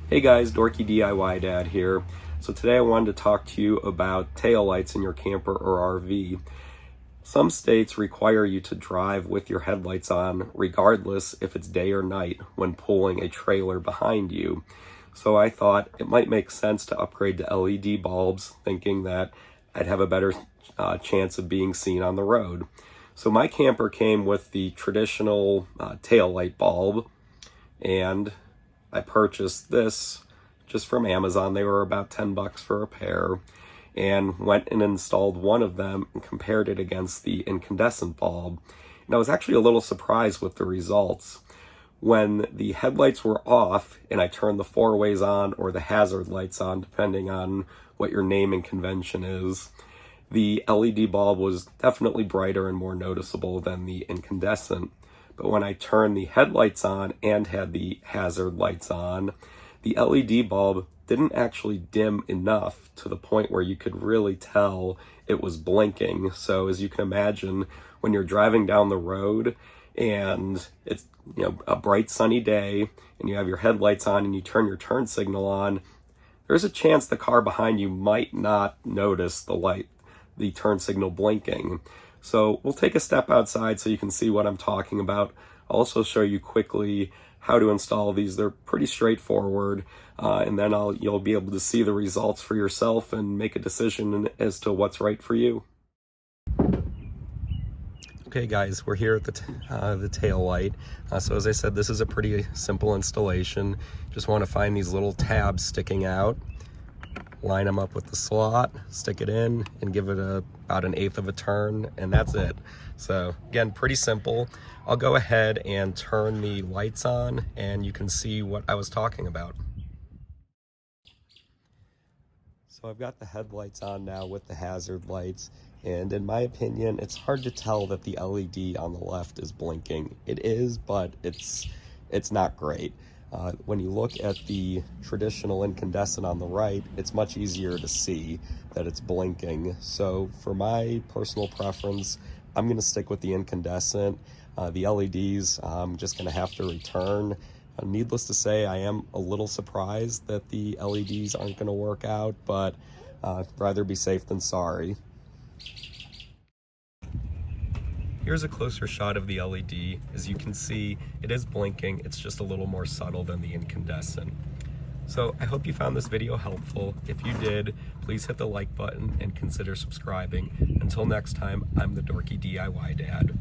Hey guys, Dorky DIY Dad here. So today I wanted to talk to you about taillights in your camper or RV. Some states require you to drive with your headlights on regardless if it's day or night when pulling a trailer behind you. So I thought it might make sense to upgrade to LED bulbs, thinking that I'd have a better chance of being seen on the road. So my camper came with the traditional taillight bulb, and I purchased this just from Amazon. They were about 10 bucks for a pair, and went and installed one of them and compared it against the incandescent bulb. And I was actually a little surprised with the results. When the headlights were off and I turned the four ways on or the hazard lights on, depending on what your naming convention is, the LED bulb was definitely brighter and more noticeable than the incandescent. But when I turned the headlights on and had the hazard lights on, the LED bulb didn't actually dim enough to the point where you could really tell it was blinking. So as you can imagine, when you're driving down the road and it's a bright sunny day and you have your headlights on and you turn your turn signal on, there's a chance the car behind you might not notice the turn signal blinking. So we'll take a step outside so you can see what I'm talking about. I'll also show you quickly how to install these. They're pretty straightforward, and then you'll be able to see the results for yourself and make a decision as to what's right for you. Okay guys, we're here at the tail light. So as I said, this is a pretty simple installation. Just want to find these little tabs sticking out, line them up with the slot, stick it in, and give it about 1/8 of a turn, and that's it. So again, pretty simple. I'll go ahead and turn the lights on and you can see what I was talking about. So I've got the headlights on now with the hazard lights, and in my opinion, it's hard to tell that the LED on the left is blinking. It is, but it's not great. When you look at the traditional incandescent on the right, it's much easier to see that it's blinking. So for my personal preference, I'm going to stick with the incandescent. The LEDs, I'm just going to have to return. Needless to say, I am a little surprised that the LEDs aren't going to work out, but rather be safe than sorry. Here's a closer shot of the LED. As you can see, it is blinking. It's just a little more subtle than the incandescent. So I hope you found this video helpful. If you did, please hit the like button and consider subscribing. Until next time, I'm the Dorky DIY Dad.